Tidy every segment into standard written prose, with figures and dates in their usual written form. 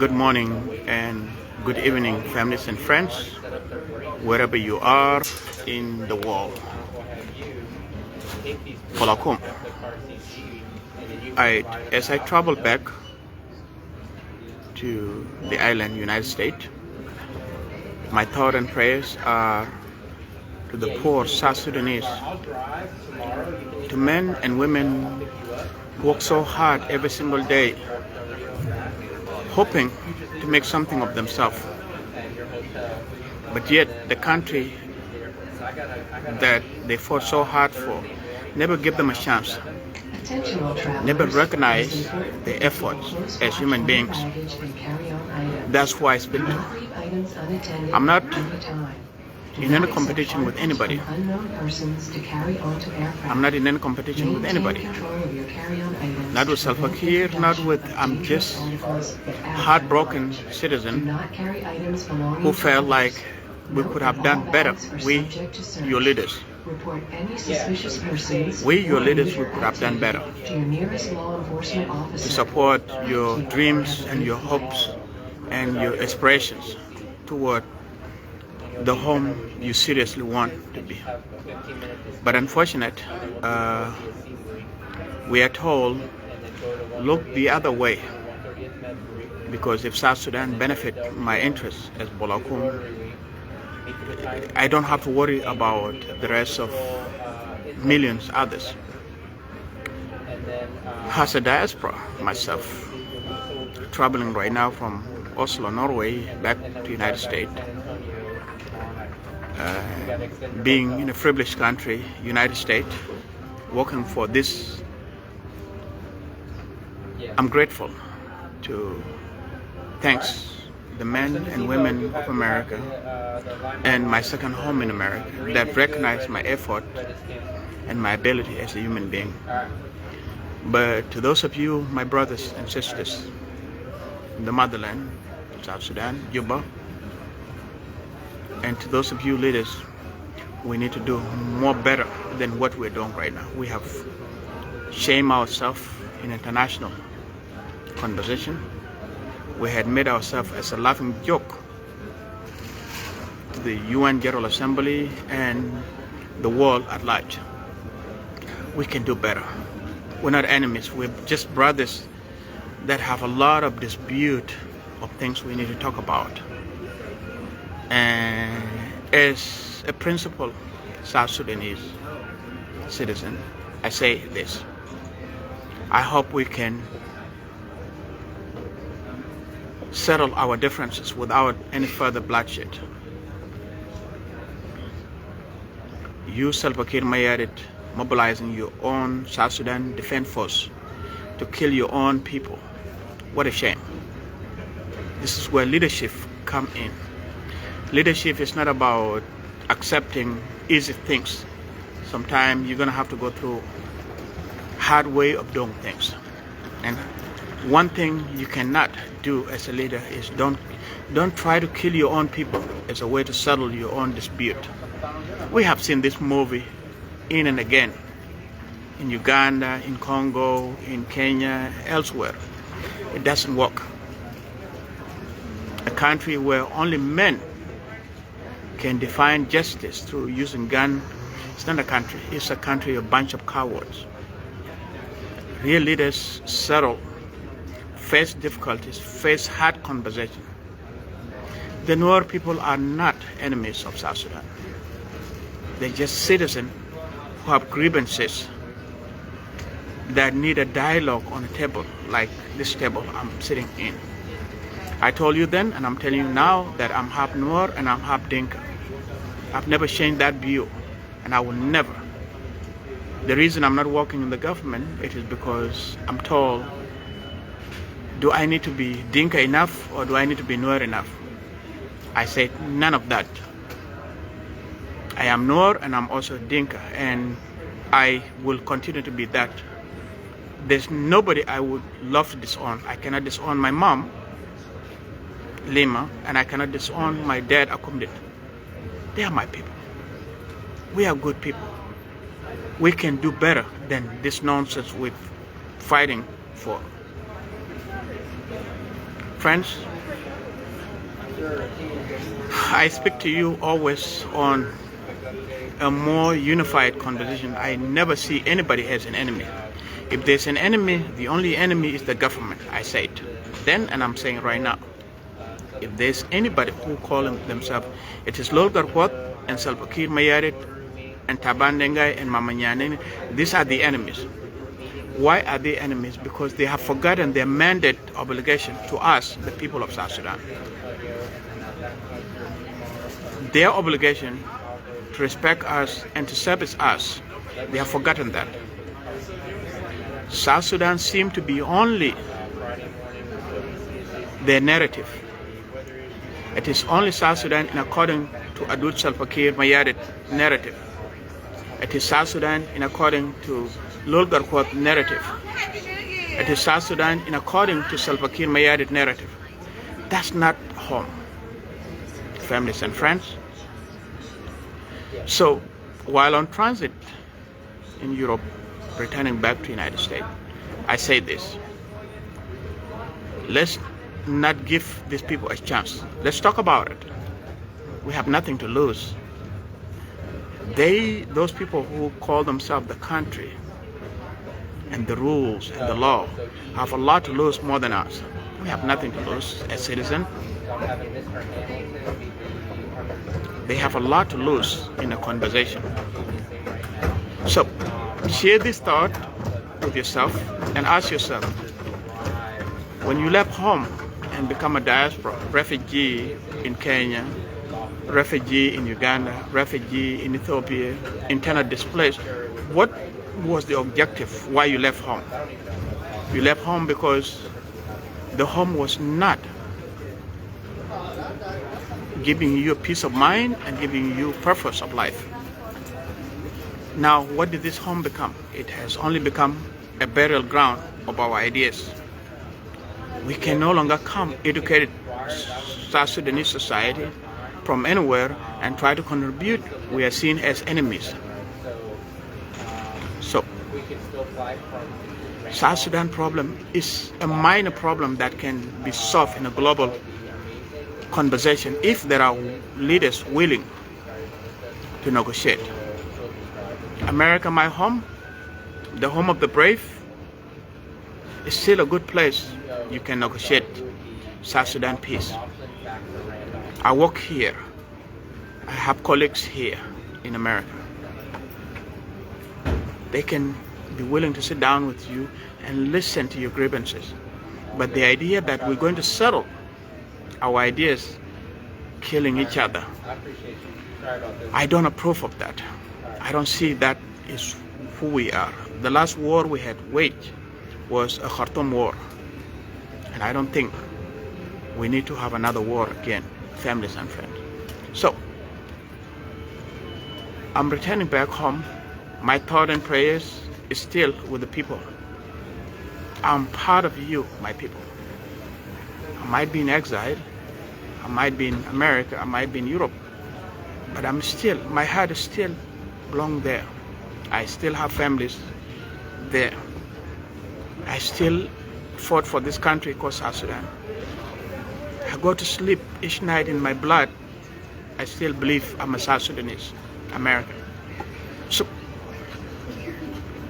Good morning and good evening, families and friends, wherever you are in the world. Polakum. As I travel back to the island, United States, my thoughts and prayers are to the poor South Sudanese, to men and women who work so hard every single day, hoping to make something of themselves. But yet the country that they fought so hard for never give them a chance, never recognize their efforts as human beings. That's why I speak to. I'm not in any competition with anybody. I'm not in any competition with anybody. Not with Salva Kiir, not with, I'm just heartbroken citizen who felt like we could have done better. We, your leaders. We, your leaders, we could have done better to support your dreams and your hopes and your aspirations toward the home you seriously want to be. But unfortunately, we are told, look the other way, because if South Sudan benefit my interests as Bolakum, I don't have to worry about the rest of millions others. As a diaspora myself, traveling right now from Oslo, Norway, back to the United States, being in a privileged country, United States, working for this, I'm grateful to thanks the men and women of America and my second home in America that recognize my effort and my ability as a human being. But to those of you, my brothers and sisters in the motherland, South Sudan, Juba, and to those of you leaders, we need to do more better than what we're doing right now. We have shamed ourselves in international conversation. We had made ourselves as a laughing joke to the UN General Assembly and the world at large. We can do better. We're not enemies, we're just brothers that have a lot of dispute of things we need to talk about. And as a principled South Sudanese citizen, I say this. I hope we can settle our differences without any further bloodshed. You, Salva Kiir Mayardit, mobilizing your own South Sudan Defense Force to kill your own people. What a shame. This is where leadership come in. Leadership is not about accepting easy things. Sometimes you're gonna have to go through hard way of doing things. And one thing you cannot do as a leader is don't try to kill your own people as a way to settle your own dispute. We have seen this movie in and again in Uganda, in Congo, in Kenya, elsewhere. It doesn't work. A country where only men can define justice through using gun, it's not a country. It's a country of a bunch of cowards. Real leaders settle, face difficulties, face hard conversation. The Nuer people are not enemies of South Sudan. They're just citizens who have grievances that need a dialogue on a table like this table I'm sitting in. I told you then, and I'm telling you now, that I'm half Nuer and I'm half Dinka. I've never changed that view, and I will never. The reason I'm not working in the government, it is because I'm told, do I need to be Dinka enough or do I need to be Nuer enough? I said none of that. I am Nuer and I'm also Dinka, and I will continue to be that. There's nobody I would love to disown. I cannot disown my mom, Lima, and I cannot disown my dad, Akumdit. They are my people. We are good people. We can do better than this nonsense we're fighting for. Friends, I speak to you always on a more unified conversation. I never see anybody as an enemy. If there's an enemy, the only enemy is the government. I say it then, and I'm saying right now. If there's anybody who call themselves, it is Lol Garkwat and Salva Kiir Mayardit and Taban Dengai and Mama Nyane. These are the enemies. Why are they enemies? Because they have forgotten their mandate obligation to us, the people of South Sudan. Their obligation to respect us and to service us, they have forgotten that. South Sudan seems to be only their narrative. It is only South Sudan in according to Adut Salva Kiir Mayardit narrative. It is South Sudan in according to Lol Garkwat narrative. It is South Sudan in according to Salva Kiir Mayardit narrative. That's not home, families and friends. So, while on transit in Europe, returning back to the United States, I say this. Let's not give these people a chance. Let's talk about it. We have nothing to lose. Those people who call themselves the country and the rules and the law have a lot to lose more than us. We have nothing to lose as citizens. They have a lot to lose in a conversation. So, share this thought with yourself and ask yourself, when you left home and become a diaspora, refugee in Kenya, refugee in Uganda, refugee in Ethiopia, internally displaced, what was the objective why you left home? You left home because the home was not giving you a peace of mind and giving you purpose of life. Now, what did this home become? It has only become a burial ground of our ideas. We can no longer come educated South Sudanese society from anywhere and try to contribute. We are seen as enemies. So, South Sudan problem is a minor problem that can be solved in a global conversation if there are leaders willing to negotiate. America, my home, the home of the brave, is still a good place. You can negotiate South Sudan peace. I work here. I have colleagues here in America. They can be willing to sit down with you and listen to your grievances. But the idea that we're going to settle our ideas killing each other, I don't approve of that. I don't see that is who we are. The last war we had waged was a Khartoum war. And I don't think we need to have another war again, families and friends. So, I'm returning back home. My thought and prayers is still with the people. I'm part of you, my people. I might be in exile. I might be in America. I might be in Europe. But my heart is still belong there. I still have families there. I still fought for this country called South Sudan. I go to sleep each night in my blood. I still believe I'm a South Sudanese, American. So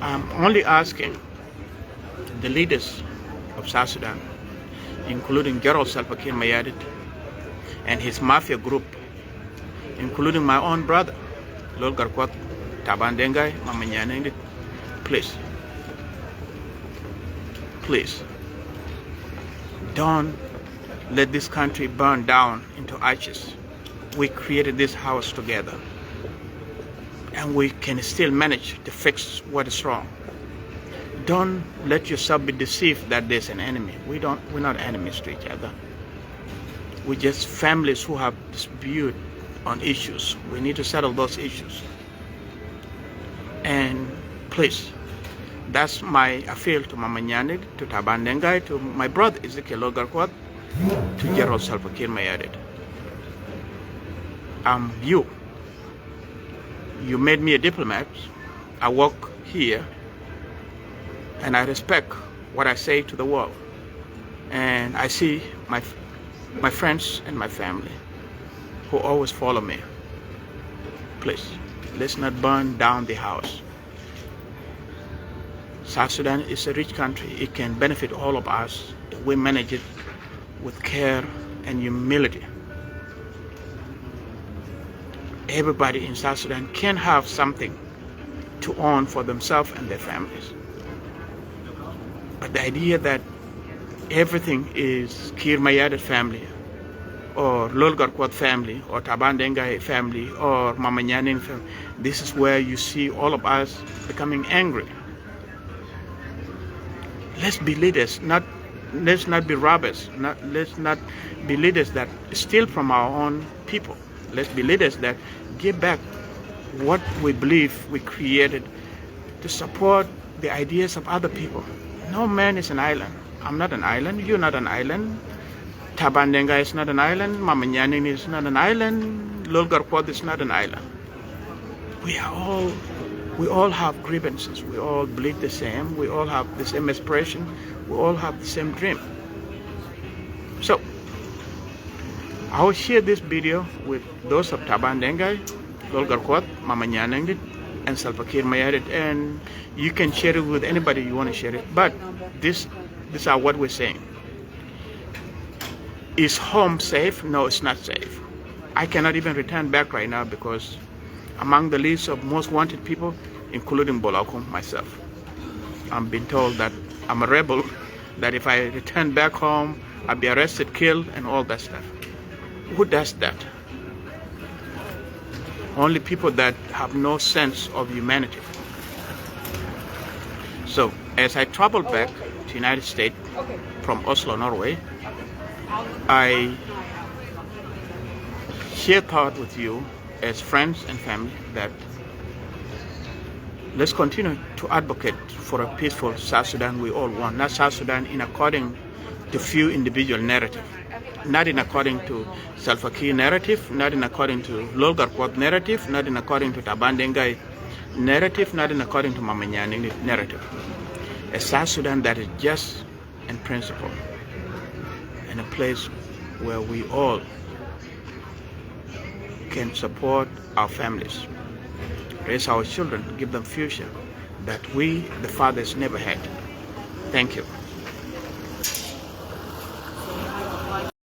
I'm only asking the leaders of South Sudan, including General Salva Kiir Mayardit and his mafia group, including my own brother, Lol Garkwat, Taban Dengai, Mama Nyane, please, don't let this country burn down into ashes. We created this house together, and we can still manage to fix what is wrong. Don't let yourself be deceived that there's an enemy. We're not enemies to each other. We're just families who have dispute on issues. We need to settle those issues. And please, that's my appeal to Mama Nyane, to Taban Dengai, to my brother Ezekiel Garkwat, to General Salva Kiir Mayardit. You made me a diplomat. I work here, and I respect what I say to the world. And I see my friends and my family who always follow me, please, let's not burn down the house. South Sudan is a rich country. It can benefit all of us if we manage it with care and humility. Everybody in South Sudan can have something to own for themselves and their families. But the idea that everything is Kir Mayardit family, or Lol Garkwat family, or Taban Dengai family, or Mama Nyanin family, this is where you see all of us becoming angry. Let's be leaders, let's not be robbers. Let's not be leaders that steal from our own people. Let's be leaders that give back what we believe we created to support the ideas of other people. No man is an island. I'm not an island. You're not an island. Tabandenga is not an island. Mama Nyanin is not an island. Lolgarkwad is not an island. We all have grievances. We all bleed the same. We all have the same aspiration. We all have the same dream. So I will share this video with those of Tabandenga, Lolgarkwad, Mama Nyanin, and Salva Kiir Mayardit, and you can share it with anybody you want to share it. But these are what we're saying. Is home safe? No, it's not safe. I cannot even return back right now because among the list of most wanted people, including Bolakum, myself, I'm being told that I'm a rebel, that if I return back home, I'll be arrested, killed, and all that stuff. Who does that? Only people that have no sense of humanity. So as I traveled back to the United States from Oslo, Norway, I share thought with you as friends and family that let's continue to advocate for a peaceful South Sudan we all want, not South Sudan in according to few individual narrative, not in according to Salva Kiir narrative, not in according to Lolgarkwad narrative, not in according to Tabandengai narrative, not in according to Mama Nyanin narrative. A South Sudan that is just and principle, and a place where we all can support our families, raise our children, give them future that we, the fathers, never had. Thank you.